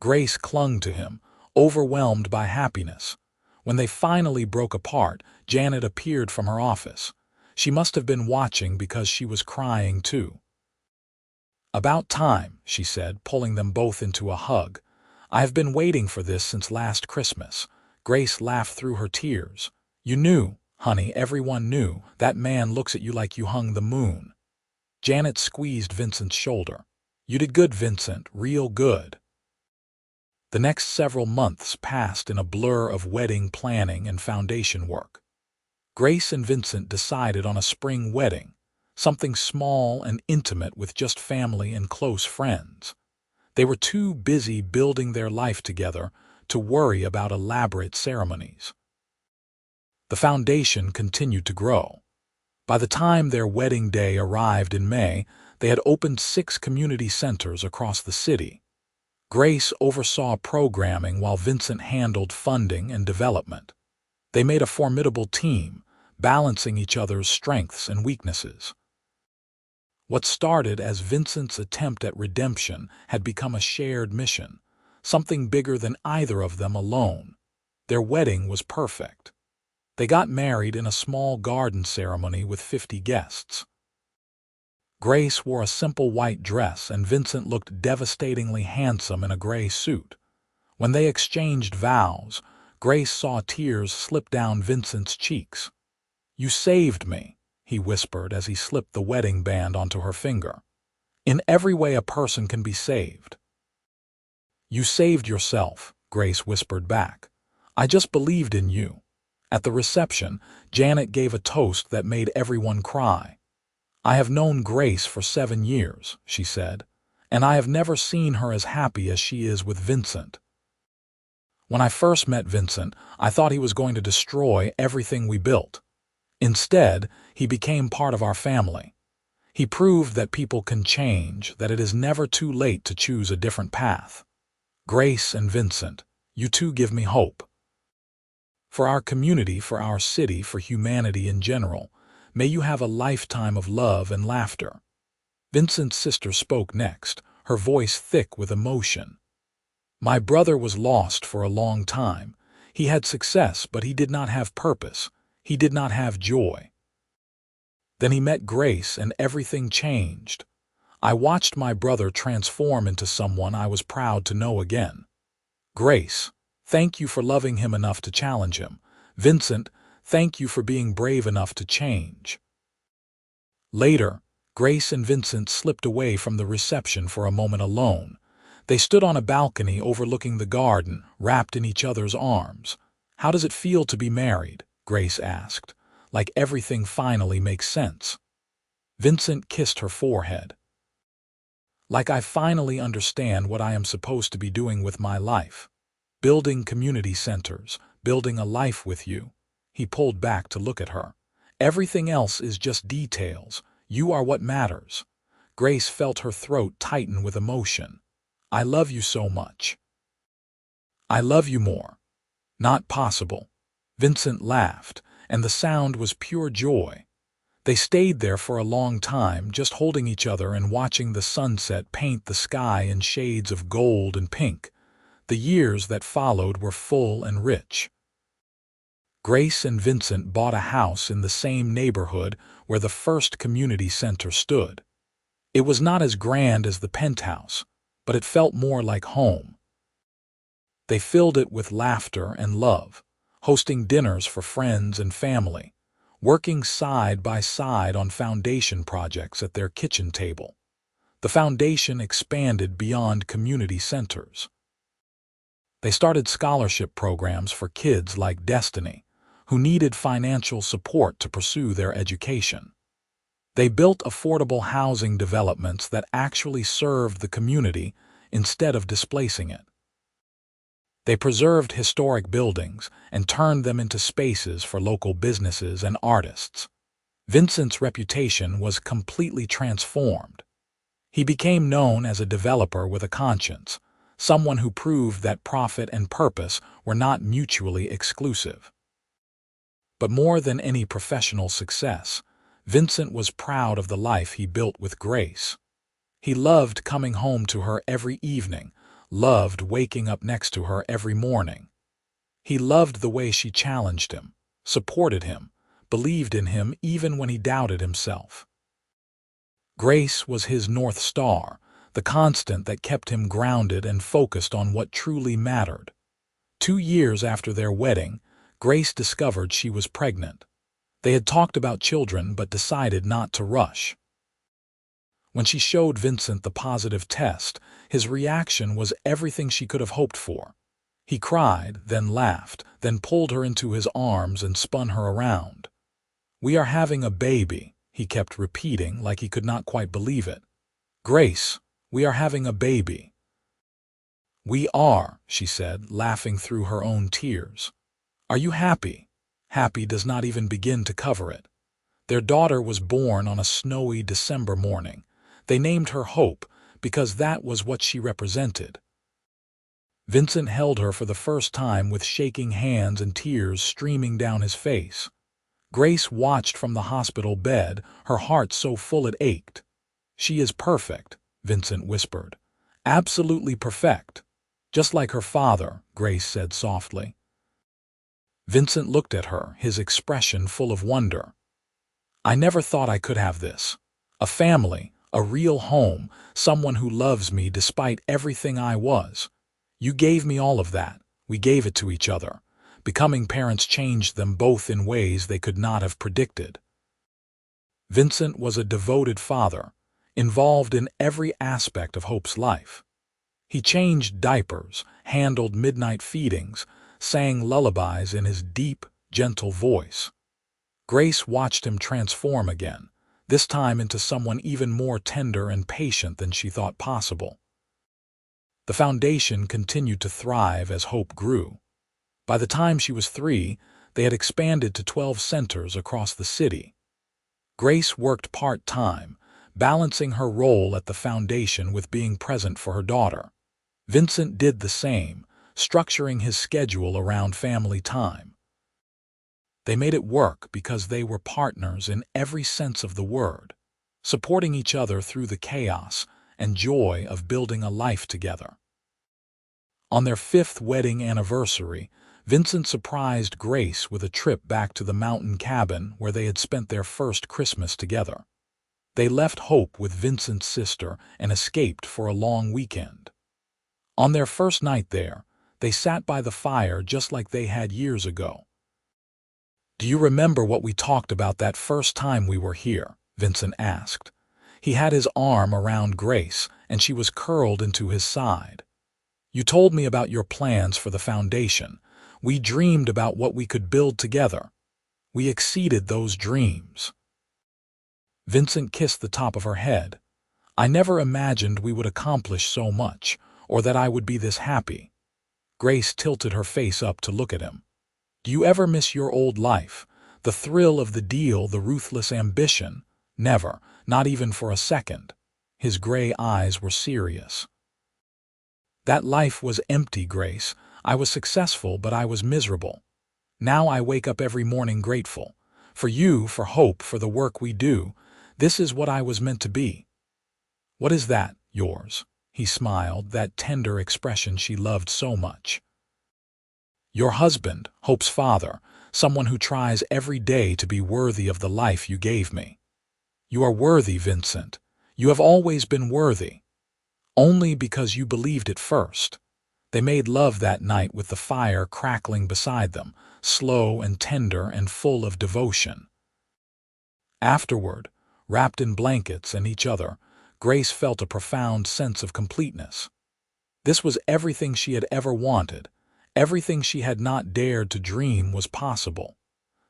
Grace clung to him, overwhelmed by happiness. When they finally broke apart, Janet appeared from her office. She must have been watching because she was crying too. About time, she said, pulling them both into a hug. I have been waiting for this since last Christmas. Grace laughed through her tears. You knew. Honey, everyone knew. That man looks at you like you hung the moon. Janet squeezed Vincent's shoulder. You did good, Vincent, real good. The next several months passed in a blur of wedding planning and foundation work. Grace and Vincent decided on a spring wedding, something small and intimate with just family and close friends. They were too busy building their life together to worry about elaborate ceremonies. The foundation continued to grow. By the time their wedding day arrived in May, they had opened 6 community centers across the city. Grace oversaw programming while Vincent handled funding and development. They made a formidable team, balancing each other's strengths and weaknesses. What started as Vincent's attempt at redemption had become a shared mission, something bigger than either of them alone. Their wedding was perfect. They got married in a small garden ceremony with 50 guests. Grace wore a simple white dress and Vincent looked devastatingly handsome in a gray suit. When they exchanged vows, Grace saw tears slip down Vincent's cheeks. You saved me, he whispered as he slipped the wedding band onto her finger. In every way a person can be saved. You saved yourself, Grace whispered back. I just believed in you. At the reception, Janet gave a toast that made everyone cry. I have known Grace for 7 years, she said, and I have never seen her as happy as she is with Vincent. When I first met Vincent, I thought he was going to destroy everything we built. Instead, he became part of our family. He proved that people can change, that it is never too late to choose a different path. Grace and Vincent, you two give me hope. For our community, for our city, for humanity in general, may you have a lifetime of love and laughter. Vincent's sister spoke next, her voice thick with emotion. My brother was lost for a long time. He had success, but he did not have purpose. He did not have joy. Then he met Grace and everything changed. I watched my brother transform into someone I was proud to know again. Grace, thank you for loving him enough to challenge him. Vincent, thank you for being brave enough to change. Later, Grace and Vincent slipped away from the reception for a moment alone. They stood on a balcony overlooking the garden, wrapped in each other's arms. How does it feel to be married? Grace asked. Like everything finally makes sense. Vincent kissed her forehead. Like I finally understand what I am supposed to be doing with my life. Building community centers, building a life with you. He pulled back to look at her. Everything else is just details. You are what matters. Grace felt her throat tighten with emotion. I love you so much. I love you more. Not possible. Vincent laughed, and the sound was pure joy. They stayed there for a long time, just holding each other and watching the sunset paint the sky in shades of gold and pink. The years that followed were full and rich. Grace and Vincent bought a house in the same neighborhood where the first community center stood. It was not as grand as the penthouse, but it felt more like home. They filled it with laughter and love, hosting dinners for friends and family, working side by side on foundation projects at their kitchen table. The foundation expanded beyond community centers. They started scholarship programs for kids like Destiny, who needed financial support to pursue their education. They built affordable housing developments that actually served the community instead of displacing it. They preserved historic buildings and turned them into spaces for local businesses and artists. Vincent's reputation was completely transformed. He became known as a developer with a conscience, someone who proved that profit and purpose were not mutually exclusive. But more than any professional success, Vincent was proud of the life he built with Grace. He loved coming home to her every evening, loved waking up next to her every morning. He loved the way she challenged him, supported him, believed in him even when he doubted himself. Grace was his North Star, the constant that kept him grounded and focused on what truly mattered. 2 years after their wedding, Grace discovered she was pregnant. They had talked about children but decided not to rush. When she showed Vincent the positive test, his reaction was everything she could have hoped for. He cried, then laughed, then pulled her into his arms and spun her around. "We are having a baby," he kept repeating like he could not quite believe it. "Grace, we are having a baby." "We are," she said, laughing through her own tears. "Are you happy?" Happy does not even begin to cover it. Their daughter was born on a snowy December morning. They named her Hope because that was what she represented. Vincent held her for the first time with shaking hands and tears streaming down his face. Grace watched from the hospital bed, her heart so full it ached. "She is perfect," Vincent whispered. "Absolutely perfect. Just like her father," Grace said softly. Vincent looked at her, his expression full of wonder. "I never thought I could have this. A family, a real home, someone who loves me despite everything I was. You gave me all of that. We gave it to each other. Becoming parents changed them both in ways they could not have predicted." Vincent was a devoted father, involved in every aspect of Hope's life. He changed diapers, handled midnight feedings, sang lullabies in his deep, gentle voice. Grace watched him transform again, this time into someone even more tender and patient than she thought possible. The foundation continued to thrive as hope grew. By the time she was 3, they had expanded to 12 centers across the city. Grace worked part-time, balancing her role at the foundation with being present for her daughter. Vincent did the same, structuring his schedule around family time. They made it work because they were partners in every sense of the word, supporting each other through the chaos and joy of building a life together. On their 5th wedding anniversary, Vincent surprised Grace with a trip back to the mountain cabin where they had spent their first Christmas together. They left Hope with Vincent's sister and escaped for a long weekend. On their first night there, they sat by the fire just like they had years ago. "Do you remember what we talked about that first time we were here?" Vincent asked. He had his arm around Grace, and she was curled into his side. "You told me about your plans for the foundation. We dreamed about what we could build together. We exceeded those dreams." Vincent kissed the top of her head. "I never imagined we would accomplish so much, or that I would be this happy." Grace tilted her face up to look at him. "Do you ever miss your old life? The thrill of the deal, the ruthless ambition?" "Never, not even for a second." His gray eyes were serious. "That life was empty, Grace. I was successful, but I was miserable. Now I wake up every morning grateful. For you, for Hope, for the work we do. This is what I was meant to be." "What is that, yours?" He smiled, that tender expression she loved so much. "Your husband, Hope's father, someone who tries every day to be worthy of the life you gave me." "You are worthy, Vincent. You have always been worthy. Only because you believed it first." They made love that night with the fire crackling beside them, slow and tender and full of devotion. Afterward, wrapped in blankets and each other, Grace felt a profound sense of completeness. This was everything she had ever wanted. Everything she had not dared to dream was possible.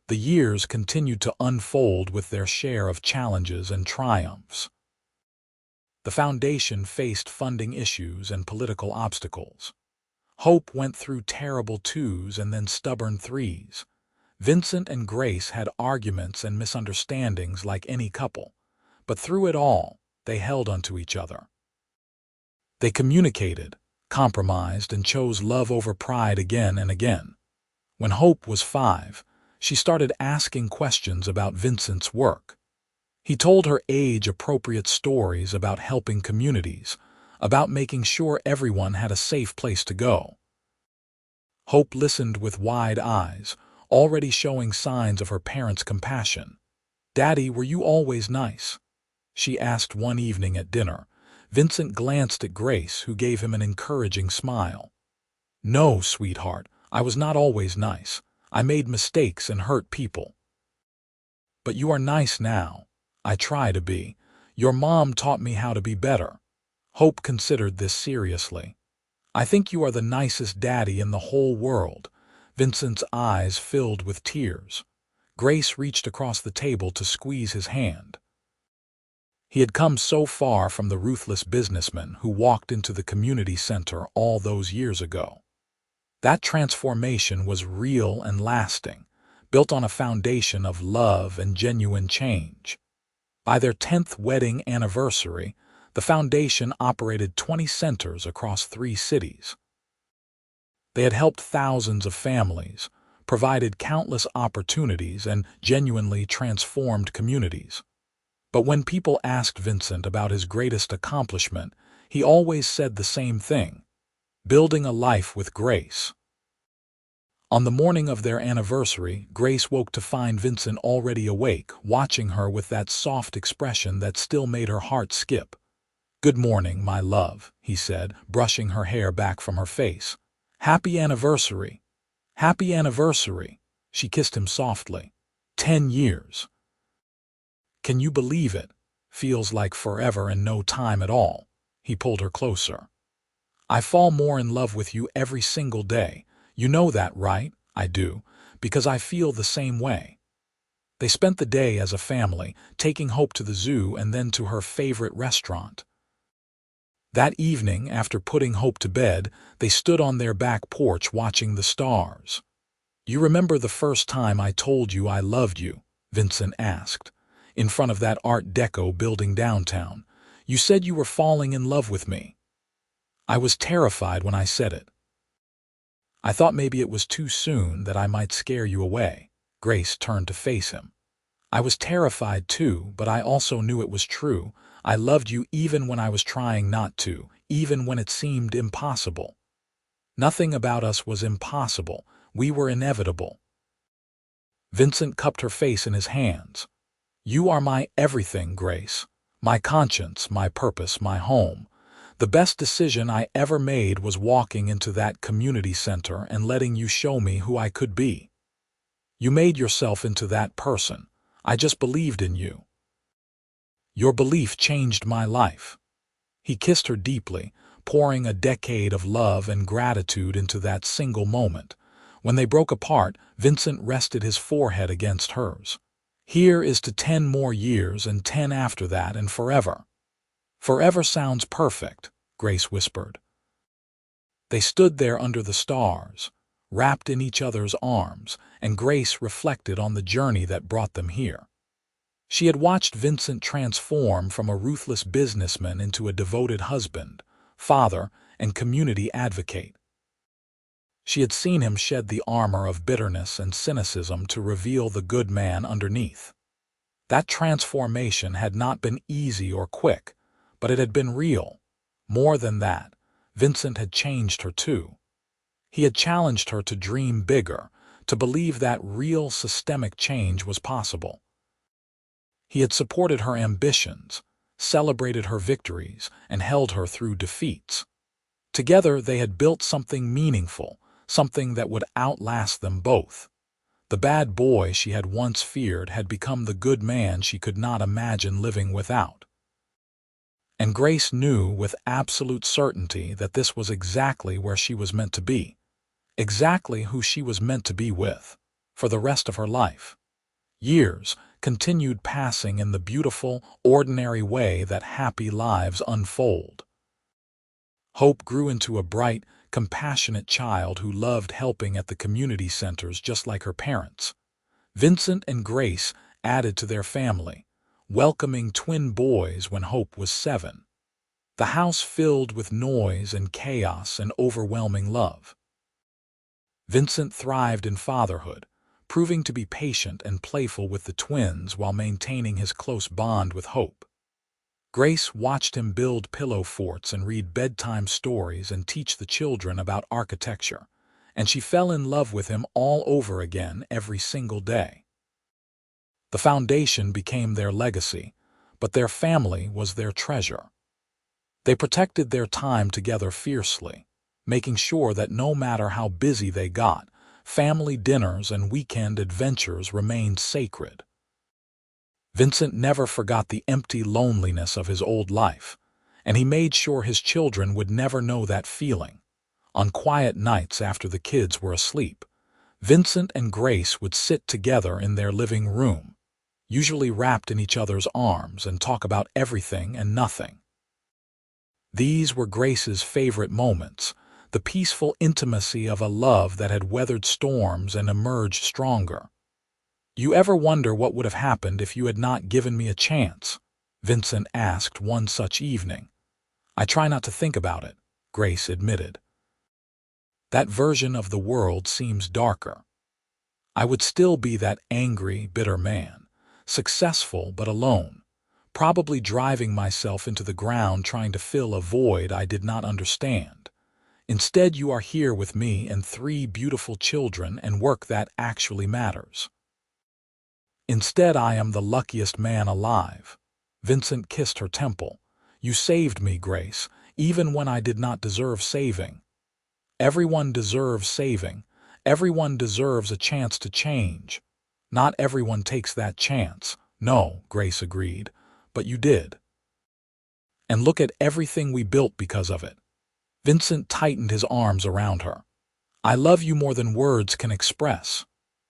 The years continued to unfold with their share of challenges and triumphs. The foundation faced funding issues and political obstacles. Hope went through terrible 2s and then stubborn 3s. Vincent and Grace had arguments and misunderstandings like any couple, but through it all, they held onto each other. They communicated, compromised, and chose love over pride again and again. When Hope was 5, she started asking questions about Vincent's work. He told her age-appropriate stories about helping communities, about making sure everyone had a safe place to go. Hope listened with wide eyes, already showing signs of her parents' compassion. "Daddy, were you always nice?" she asked one evening at dinner. Vincent glanced at Grace, who gave him an encouraging smile. "No, sweetheart, I was not always nice. I made mistakes and hurt people. But you are nice now. I try to be. Your mom taught me how to be better." Hope considered this seriously. "I think you are the nicest daddy in the whole world." Vincent's eyes filled with tears. Grace reached across the table to squeeze his hand. He had come so far from the ruthless businessman who walked into the community center all those years ago. That transformation was real and lasting, built on a foundation of love and genuine change. By their 10th wedding anniversary, the foundation operated 20 centers across 3 cities. They had helped thousands of families, provided countless opportunities, and genuinely transformed communities. But when people asked Vincent about his greatest accomplishment, he always said the same thing: building a life with Grace. On the morning of their anniversary, Grace woke to find Vincent already awake, watching her with that soft expression that still made her heart skip. "Good morning, my love," he said, brushing her hair back from her face. "Happy anniversary." "Happy anniversary." She kissed him softly. 10 years. "Can you believe it? Feels like forever and no time at all." He pulled her closer. "I fall more in love with you every single day. You know that, right?" "I do, because I feel the same way." They spent the day as a family, taking Hope to the zoo and then to her favorite restaurant. That evening, after putting Hope to bed, they stood on their back porch watching the stars. "You remember the first time I told you I loved you?" Vincent asked. "In front of that Art Deco building downtown. You said you were falling in love with me." "I was terrified when I said it. I thought maybe it was too soon, that I might scare you away." Grace turned to face him. "I was terrified too, but I also knew it was true. I loved you even when I was trying not to, even when it seemed impossible." "Nothing about us was impossible. We were inevitable." Vincent cupped her face in his hands. "You are my everything, Grace. My conscience, my purpose, my home. The best decision I ever made was walking into that community center and letting you show me who I could be. You made yourself into that person. I just believed in you. Your belief changed my life." He kissed her deeply, pouring a decade of love and gratitude into that single moment. When they broke apart, Vincent rested his forehead against hers. "Here is to 10 more years and 10 after that and forever." "Forever sounds perfect," Grace whispered. They stood there under the stars, wrapped in each other's arms, and Grace reflected on the journey that brought them here. She had watched Vincent transform from a ruthless businessman into a devoted husband, father, and community advocate. She had seen him shed the armor of bitterness and cynicism to reveal the good man underneath. That transformation had not been easy or quick, but it had been real. More than that, Vincent had changed her too. He had challenged her to dream bigger, to believe that real systemic change was possible. He had supported her ambitions, celebrated her victories, and held her through defeats. Together they had built something meaningful, something that would outlast them both. The bad boy she had once feared had become the good man she could not imagine living without. And Grace knew with absolute certainty that this was exactly where she was meant to be, exactly who she was meant to be with, for the rest of her life. Years continued passing in the beautiful, ordinary way that happy lives unfold. Hope grew into a bright, compassionate child who loved helping at the community centers just like her parents. Vincent and Grace added to their family, welcoming twin boys when Hope was 7. The house filled with noise and chaos and overwhelming love. Vincent thrived in fatherhood, proving to be patient and playful with the twins while maintaining his close bond with Hope. Grace watched him build pillow forts and read bedtime stories and teach the children about architecture, and she fell in love with him all over again every single day. The foundation became their legacy, but their family was their treasure. They protected their time together fiercely, making sure that no matter how busy they got, family dinners and weekend adventures remained sacred. Vincent never forgot the empty loneliness of his old life, and he made sure his children would never know that feeling. On quiet nights after the kids were asleep, Vincent and Grace would sit together in their living room, usually wrapped in each other's arms, and talk about everything and nothing. These were Grace's favorite moments, the peaceful intimacy of a love that had weathered storms and emerged stronger. "You ever wonder what would have happened if you had not given me a chance?" Vincent asked one such evening. "I try not to think about it," Grace admitted. "That version of the world seems darker. I would still be that angry, bitter man, successful but alone, probably driving myself into the ground trying to fill a void I did not understand. Instead, you are here with me and 3 beautiful children and work that actually matters. Instead, I am the luckiest man alive." Vincent kissed her temple. "You saved me, Grace, even when I did not deserve saving. Everyone deserves saving. Everyone deserves a chance to change. Not everyone takes that chance." "No," Grace agreed, "but you did. And look at everything we built because of it." Vincent tightened his arms around her. "I love you more than words can express."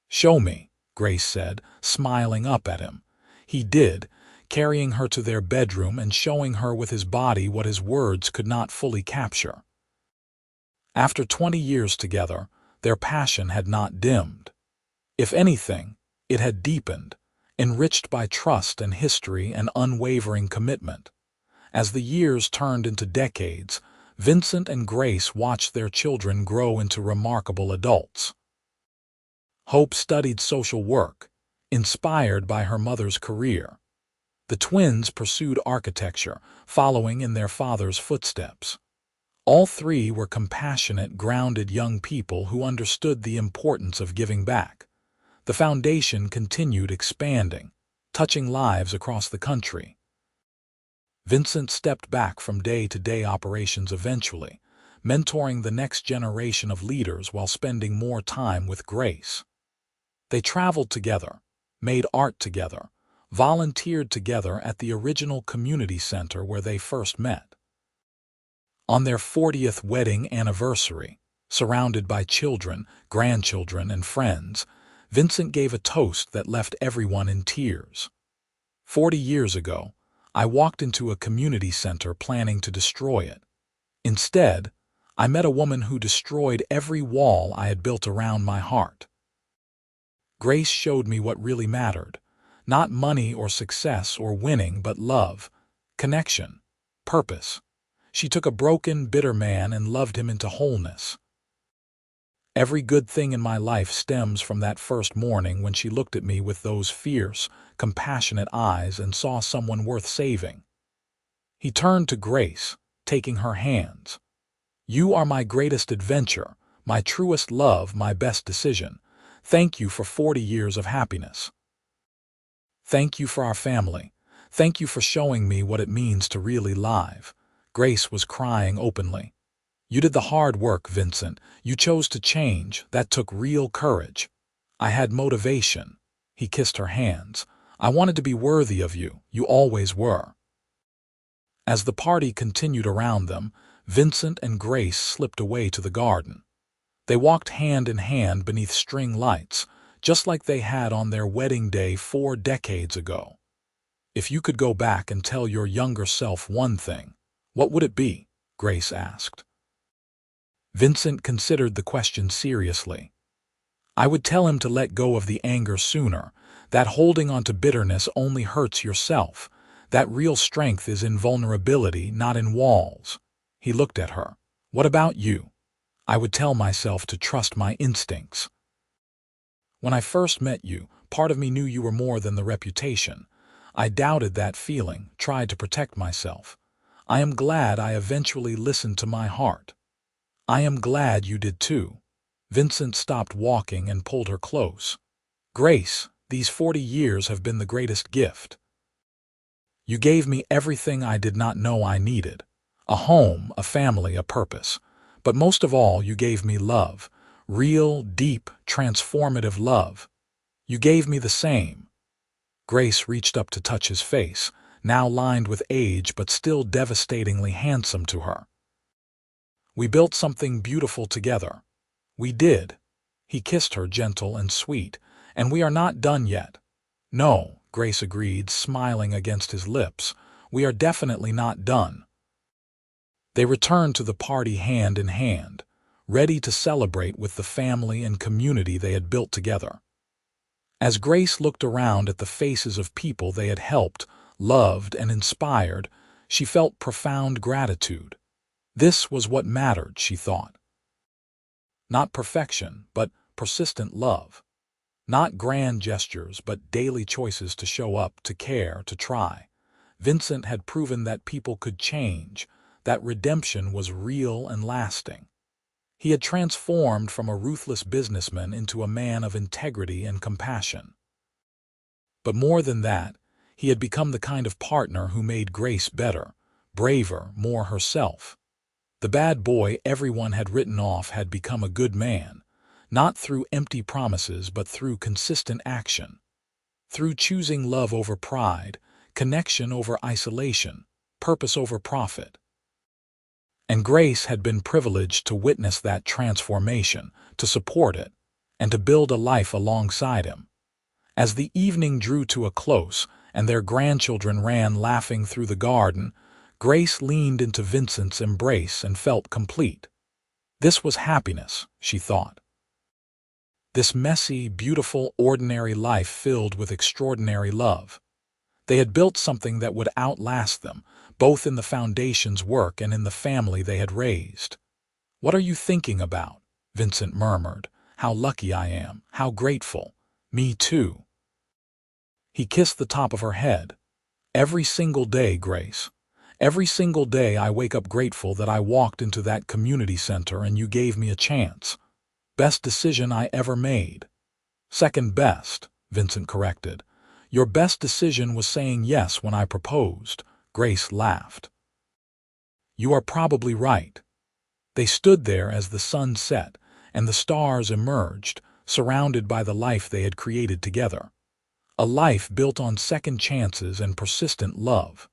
"Show me," Grace said, smiling up at him. He did, carrying her to their bedroom and showing her with his body what his words could not fully capture. After 20 years together, their passion had not dimmed. If anything, it had deepened, enriched by trust and history and unwavering commitment. As the years turned into decades, Vincent and Grace watched their children grow into remarkable adults. Hope studied social work, inspired by her mother's career. The twins pursued architecture, following in their father's footsteps. All three were compassionate, grounded young people who understood the importance of giving back. The foundation continued expanding, touching lives across the country. Vincent stepped back from day-to-day operations eventually, mentoring the next generation of leaders while spending more time with Grace. They traveled together, made art together, volunteered together at the original community center where they first met. On their 40th wedding anniversary, surrounded by children, grandchildren, and friends, Vincent gave a toast that left everyone in tears. 40 years ago, I walked into a community center planning to destroy it. Instead, I met a woman who destroyed every wall I had built around my heart. Grace showed me what really mattered, not money or success or winning, but love, connection, purpose. She took a broken, bitter man and loved him into wholeness. Every good thing in my life stems from that first morning when she looked at me with those fierce, compassionate eyes and saw someone worth saving. He turned to Grace, taking her hands. "You are my greatest adventure, my truest love, my best decision. Thank you for 40 years of happiness. Thank you for our family. Thank you for showing me what it means to really live." Grace was crying openly. "You did the hard work, Vincent. You chose to change. That took real courage." "I had motivation." He kissed her hands. "I wanted to be worthy of you. You always were." As the party continued around them, Vincent and Grace slipped away to the garden. They walked hand in hand beneath string lights, just like they had on their wedding day 4 decades ago. "If you could go back and tell your younger self one thing, what would it be?" Grace asked. Vincent considered the question seriously. "I would tell him to let go of the anger sooner, that holding on to bitterness only hurts yourself, that real strength is in vulnerability, not in walls." He looked at her. "What about you?" "I would tell myself to trust my instincts. When I first met you, part of me knew you were more than the reputation. I doubted that feeling, tried to protect myself. I am glad I eventually listened to my heart." "I am glad you did too." Vincent stopped walking and pulled her close. "Grace, these 40 years have been the greatest gift. You gave me everything I did not know I needed. A home, a family, a purpose. But most of all, you gave me love. Real, deep, transformative love. You gave me the same." Grace reached up to touch his face, now lined with age but still devastatingly handsome to her. "We built something beautiful together." "We did." He kissed her, gentle and sweet. "And we are not done yet." "No," Grace agreed, smiling against his lips. "We are definitely not done." They returned to the party hand in hand, ready to celebrate with the family and community they had built together. As Grace looked around at the faces of people they had helped, loved, and inspired, she felt profound gratitude. This was what mattered, she thought. Not perfection, but persistent love. Not grand gestures, but daily choices to show up, to care, to try. Vincent had proven that people could change, that redemption was real and lasting. He had transformed from a ruthless businessman into a man of integrity and compassion. But more than that, he had become the kind of partner who made Grace better, braver, more herself. The bad boy everyone had written off had become a good man, not through empty promises but through consistent action. Through choosing love over pride, connection over isolation, purpose over profit. And Grace had been privileged to witness that transformation, to support it, and to build a life alongside him. As the evening drew to a close, and their grandchildren ran laughing through the garden, Grace leaned into Vincent's embrace and felt complete. This was happiness, she thought. This messy, beautiful, ordinary life filled with extraordinary love. They had built something that would outlast them, both in the foundation's work and in the family they had raised. "What are you thinking about?" Vincent murmured. "How lucky I am, how grateful. Me too." He kissed the top of her head. "Every single day, Grace. Every single day I wake up grateful that I walked into that community center and you gave me a chance. Best decision I ever made." "Second best," Vincent corrected. "Your best decision was saying yes when I proposed." Grace laughed. "You are probably right." They stood there as the sun set and the stars emerged, surrounded by the life they had created together. A life built on second chances and persistent love.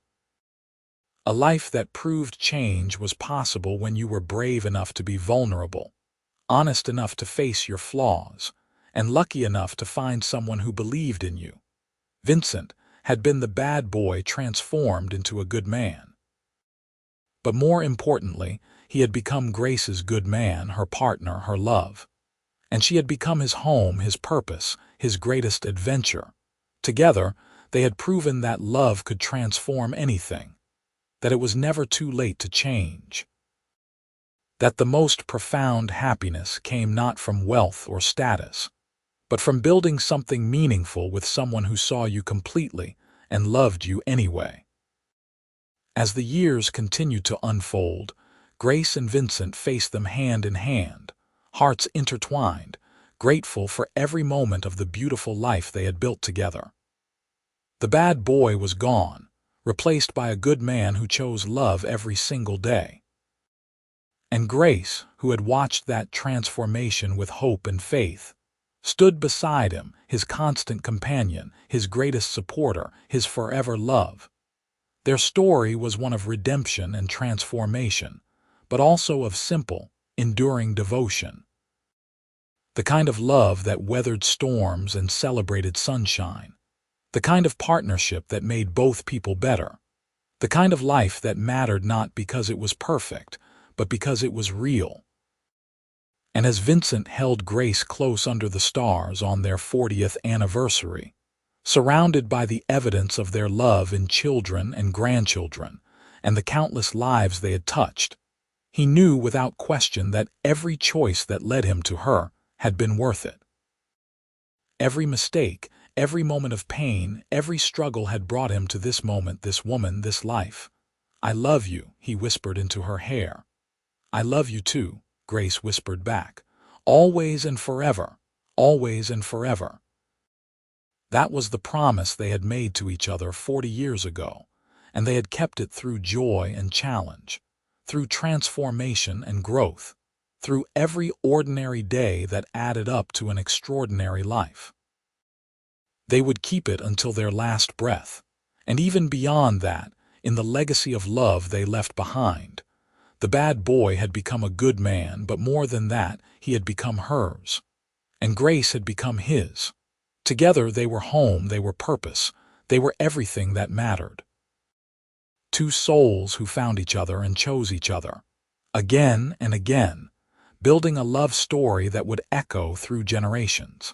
A life that proved change was possible when you were brave enough to be vulnerable, honest enough to face your flaws, and lucky enough to find someone who believed in you. Vincent had been the bad boy transformed into a good man. But more importantly, he had become Grace's good man, her partner, her love. And she had become his home, his purpose, his greatest adventure. Together, they had proven that love could transform anything, that it was never too late to change. That the most profound happiness came not from wealth or status, but from building something meaningful with someone who saw you completely and loved you anyway. As the years continued to unfold, Grace and Vincent faced them hand in hand, hearts intertwined, grateful for every moment of the beautiful life they had built together. The bad boy was gone, replaced by a good man who chose love every single day. And Grace, who had watched that transformation with hope and faith, stood beside him, his constant companion, his greatest supporter, his forever love. Their story was one of redemption and transformation, but also of simple, enduring devotion. The kind of love that weathered storms and celebrated sunshine. The kind of partnership that made both people better. The kind of life that mattered not because it was perfect, but because it was real. And as Vincent held Grace close under the stars on their 40th anniversary, surrounded by the evidence of their love in children and grandchildren, and the countless lives they had touched, he knew without question that every choice that led him to her had been worth it. Every mistake, every moment of pain, every struggle had brought him to this moment, this woman, this life. "I love you," he whispered into her hair. "I love you too," Grace whispered back. "Always and forever, always and forever." That was the promise they had made to each other 40 years ago, and they had kept it through joy and challenge, through transformation and growth, through every ordinary day that added up to an extraordinary life. They would keep it until their last breath, and even beyond that, in the legacy of love they left behind. The bad boy had become a good man, but more than that, he had become hers. And Grace had become his. Together they were home, they were purpose, they were everything that mattered. Two souls who found each other and chose each other, again and again, building a love story that would echo through generations.